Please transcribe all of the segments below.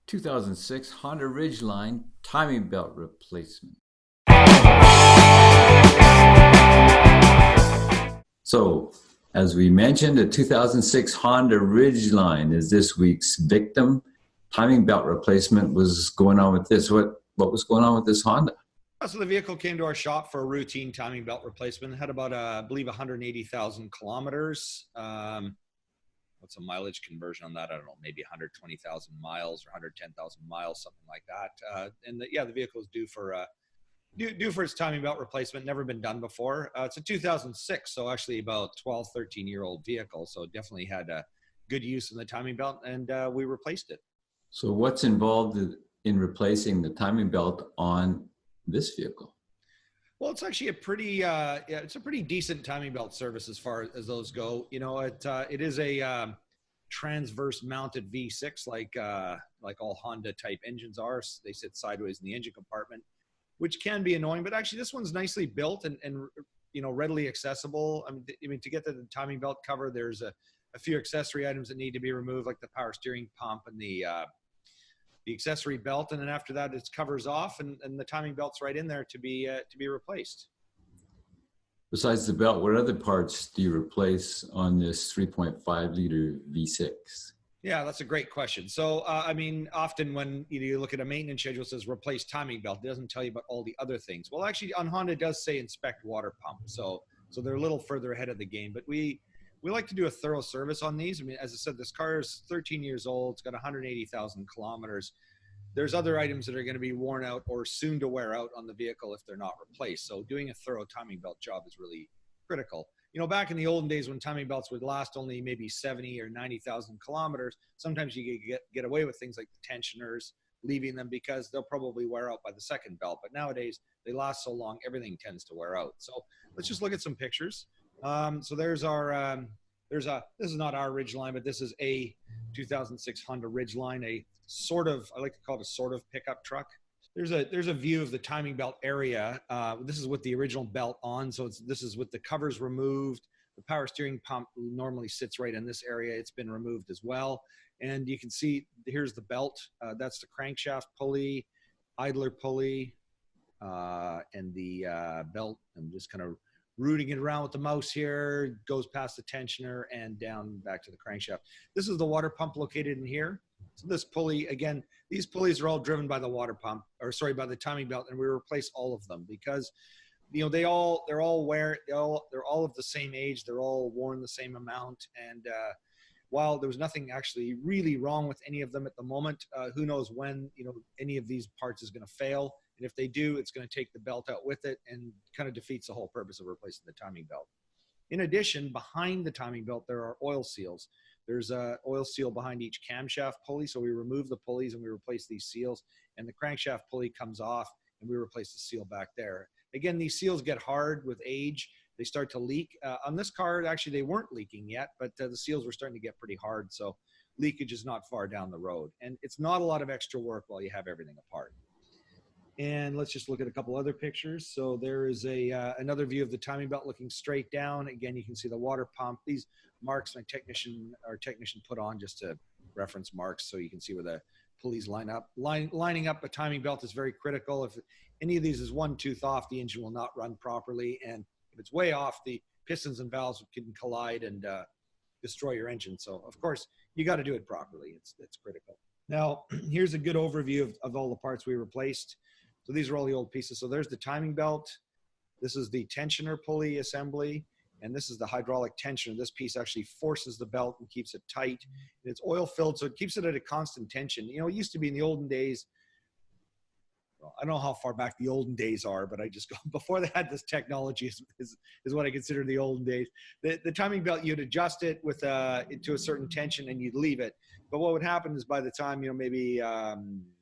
2006 Honda Ridgeline timing belt replacement. So, as we mentioned, the 2006 Honda Ridgeline is this week's victim. Timing belt replacement was going on with this. What was going on with this Honda? So the vehicle came to our shop for a routine timing belt replacement. It had about, I believe, 180,000 kilometers. What's a mileage conversion on that? I don't know, maybe 120,000 miles or 110,000 miles, something like that. The vehicle is due for its timing belt replacement. Never been done before. It's a 2006, so actually about 12, 13-year-old vehicle. So definitely had a good use in the timing belt, and we replaced it. So what's involved in replacing the timing belt on this vehicle? Well, it's actually it's a pretty decent timing belt service as far as those go. You know, it is a transverse mounted V6 like all Honda type engines are. They sit sideways in the engine compartment, which can be annoying, but actually this one's nicely built and readily accessible. I mean to get to the timing belt cover, there's a few accessory items that need to be removed, like the power steering pump and the accessory belt, and then after that it covers off, and the timing belt's right in there to be replaced. Besides the belt, what other parts do you replace on this 3.5 liter V6? Yeah, that's a great question. So, often when you look at a maintenance schedule, it says replace timing belt. It doesn't tell you about all the other things. Well, actually, on Honda, it does say inspect water pump. So they're a little further ahead of the game. But we like to do a thorough service on these. I mean, as I said, this car is 13 years old. It's got 180,000 kilometers. There's other items that are going to be worn out or soon to wear out on the vehicle if they're not replaced. So doing a thorough timing belt job is really critical. You know, back in the olden days when timing belts would last only maybe 70 or 90,000 kilometers, sometimes you get away with things like the tensioners, leaving them because they'll probably wear out by the second belt. But nowadays they last so long, everything tends to wear out. So let's just look at some pictures. So there's our, this is not our Ridgeline, but this is a 2006 Honda Ridgeline, I like to call it a sort of pickup truck. There's a view of the timing belt area. This is with the original belt on, so this is with the covers removed. The power steering pump normally sits right in this area. It's been removed as well. And you can see here's the belt. That's the crankshaft pulley, idler pulley, and the belt. I'm just kind of rooting it around with the mouse here, goes past the tensioner and down back to the crankshaft. This is the water pump located in here. So this pulley, again, these pulleys are all driven by the water pump, by the timing belt, and we replace all of them because, they're all of the same age. They're all worn the same amount. And while there was nothing actually really wrong with any of them at the moment, who knows when, any of these parts is going to fail. And if they do, it's going to take the belt out with it and kind of defeats the whole purpose of replacing the timing belt. In addition, behind the timing belt, there are oil seals. There's an oil seal behind each camshaft pulley. So we remove the pulleys and we replace these seals, and the crankshaft pulley comes off and we replace the seal back there. Again, these seals get hard with age. They start to leak. On this car, actually, they weren't leaking yet, but the seals were starting to get pretty hard. So leakage is not far down the road. And it's not a lot of extra work while you have everything apart. And let's just look at a couple other pictures. So there is another view of the timing belt looking straight down. Again, you can see the water pump. These marks my technician put on just to reference marks so you can see where the pulleys line up. Lining up a timing belt is very critical. If any of these is one tooth off, the engine will not run properly. And if it's way off, the pistons and valves can collide and destroy your engine. So, of course, you got to do it properly. It's critical. Now, here's a good overview of all the parts we replaced. So these are all the old pieces. So there's the timing belt. This is the tensioner pulley assembly. And this is the hydraulic tensioner. This piece actually forces the belt and keeps it tight. And it's oil filled, so it keeps it at a constant tension. It used to be in the olden days. Well, I don't know how far back the olden days are, but I just go before they had this technology is what I consider the olden days. The timing belt, you'd adjust it with to a certain tension and you'd leave it. But what would happen is by the time, maybe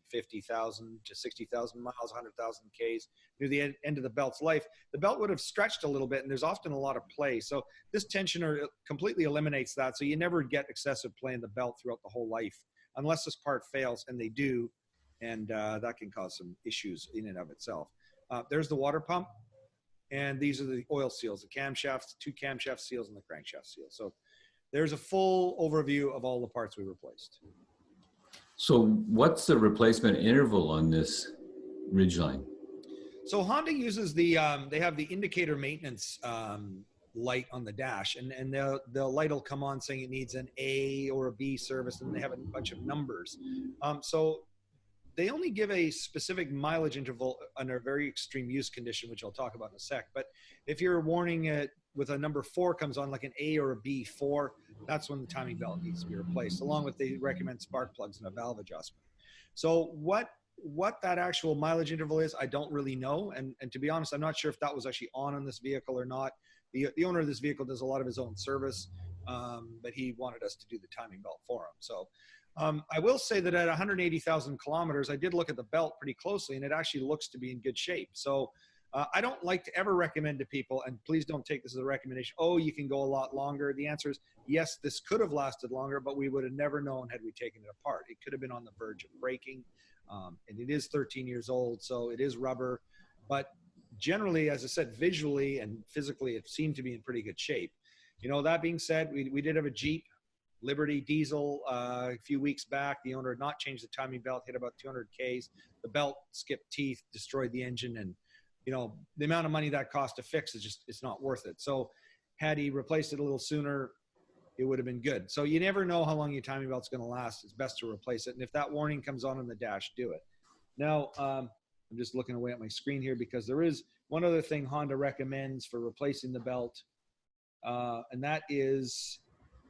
50,000 to 60,000 miles, 100,000 Ks, near the end of the belt's life, the belt would have stretched a little bit, and there's often a lot of play. So this tensioner completely eliminates that. So you never get excessive play in the belt throughout the whole life, unless this part fails, and they do, and that can cause some issues in and of itself. There's the water pump, and these are the oil seals, the camshafts, 2 camshaft seals, and the crankshaft seal. So there's a full overview of all the parts we replaced. So what's the replacement interval on this Ridgeline? So Honda uses the they have the indicator maintenance light on the dash, and the light will come on saying it needs an A or a B service, and they have a bunch of numbers. So they only give a specific mileage interval under a very extreme use condition, which I'll talk about in a sec. But if you're warning it with a number 4 comes on, like an A or a B4, that's when the timing belt needs to be replaced, along with they recommend spark plugs and a valve adjustment. So what that actual mileage interval is, I don't really know. And to be honest, I'm not sure if that was actually on this vehicle or not. The owner of this vehicle does a lot of his own service, but he wanted us to do the timing belt for him. So I will say that at 180,000 kilometers, I did look at the belt pretty closely, and it actually looks to be in good shape. So I don't like to ever recommend to people, and please don't take this as a recommendation, oh, you can go a lot longer. The answer is yes, this could have lasted longer, but we would have never known had we taken it apart. It could have been on the verge of breaking, and it is 13 years old, so it is rubber. But generally, as I said, visually and physically, it seemed to be in pretty good shape. You know, that being said, we did have a Jeep Liberty diesel a few weeks back. The owner had not changed the timing belt, hit about 200 Ks. The belt skipped teeth, destroyed the engine, and you know, the amount of money that cost to fix is just, it's not worth it. So had he replaced it a little sooner, it would have been good. So you never know how long your timing belt's going to last. It's best to replace it. And if that warning comes on the dash, do it. Now, I'm just looking away at my screen here because there is one other thing Honda recommends for replacing the belt. And that is,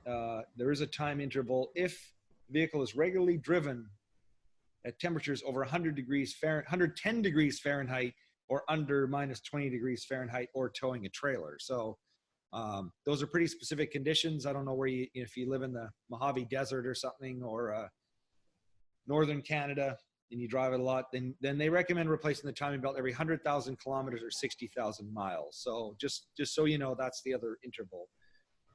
there is a time interval. If the vehicle is regularly driven at temperatures over 100 degrees Fahrenheit, 110 degrees Fahrenheit, or under minus 20 degrees Fahrenheit, or towing a trailer. So those are pretty specific conditions. I don't know where if you live in the Mojave Desert or something, or Northern Canada, and you drive it a lot, then they recommend replacing the timing belt every 100,000 kilometers or 60,000 miles. So just so you know, that's the other interval.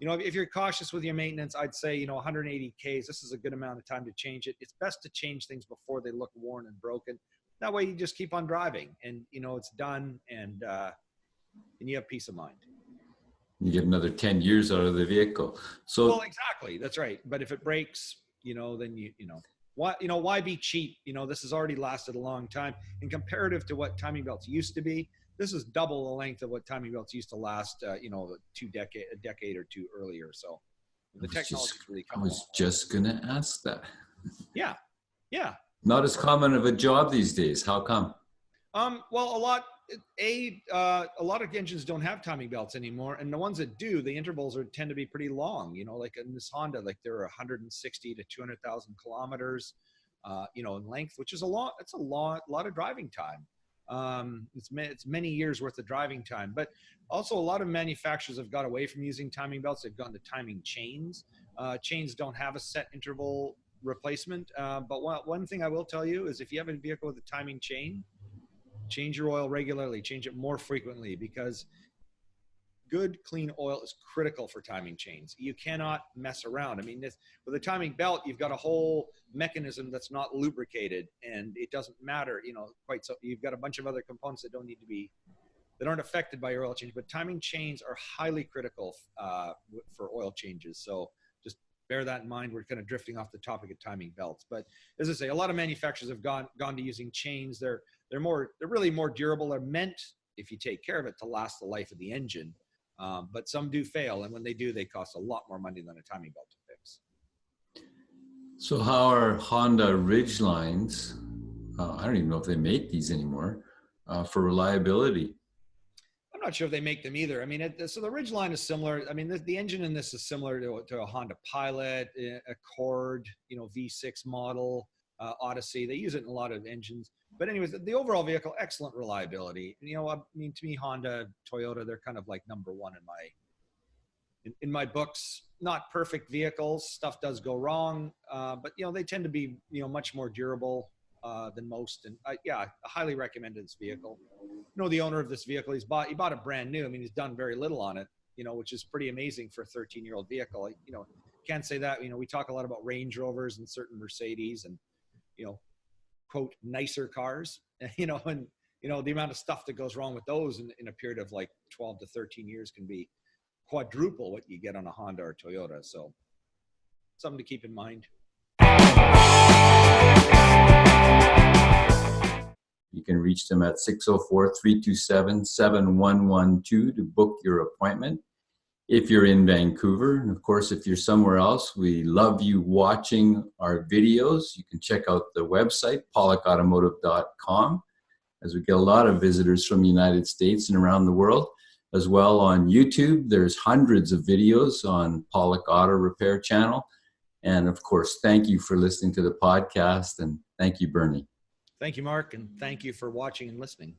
You know, if you're cautious with your maintenance, I'd say, you know, 180 Ks, this is a good amount of time to change it. It's best to change things before they look worn and broken. That way you just keep on driving and, you know, it's done, and you have peace of mind. You get another 10 years out of the vehicle. So, well, exactly. That's right. But if it breaks, you know, then why be cheap? You know, this has already lasted a long time, and comparative to what timing belts used to be, this is double the length of what timing belts used to last, you know, a decade or two earlier. So the technology's really come along. I was just going to ask that. Yeah. Yeah. Not as common of a job these days. How come? Well, a lot of engines don't have timing belts anymore, and the ones that do, the intervals tend to be pretty long. You know, like in this Honda, like they're 160 to 200,000 kilometers, you know, in length, which is a lot. It's a lot of driving time. It's many years worth of driving time. But also, a lot of manufacturers have got away from using timing belts. They've gone to timing chains. Chains don't have a set interval replacement. But one thing I will tell you is, if you have a vehicle with a timing chain, change your oil regularly, change it more frequently, because good, clean oil is critical for timing chains. You cannot mess around. I mean, with a timing belt, you've got a whole mechanism that's not lubricated, and it doesn't matter, you know, quite so. You've got a bunch of other components that that aren't affected by your oil change, but timing chains are highly critical for oil changes. So just bear that in mind. We're kind of drifting off the topic of timing belts, but as I say, a lot of manufacturers have gone to using chains. They're really more durable. They're meant, if you take care of it, to last the life of the engine. But some do fail, and when they do, they cost a lot more money than a timing belt to fix. So how are Honda Ridgelines, I don't even know if they make these anymore, for reliability? I'm not sure if they make them either. I mean, so the Ridgeline is similar. I mean, the engine in this is similar to a Honda Pilot, Accord, you know, V6 model, Odyssey. They use it in a lot of engines. But anyways, the overall vehicle, excellent reliability. You know, I mean, to me, Honda, Toyota, they're kind of like number one in my books. Not perfect vehicles. Stuff does go wrong. But, you know, they tend to be, you know, much more durable than most. And yeah, I highly recommend this vehicle. You know, the owner of this vehicle, he bought it brand new. I mean, he's done very little on it, you know, which is pretty amazing for a 13-year-old vehicle. You know, can't say that. You know, we talk a lot about Range Rovers and certain Mercedes and, you know, quote, nicer cars, you know, and, you know, the amount of stuff that goes wrong with those in a period of like 12 to 13 years can be quadruple what you get on a Honda or Toyota. So something to keep in mind. You can reach them at 604-327-7112 to book your appointment. If you're in Vancouver, and of course, if you're somewhere else, we love you watching our videos. You can check out the website, pawlikautomotive.com, as we get a lot of visitors from the United States and around the world. As well on YouTube, there's hundreds of videos on Pawlik Auto Repair channel. And of course, thank you for listening to the podcast, and thank you, Bernie. Thank you, Mark, and thank you for watching and listening.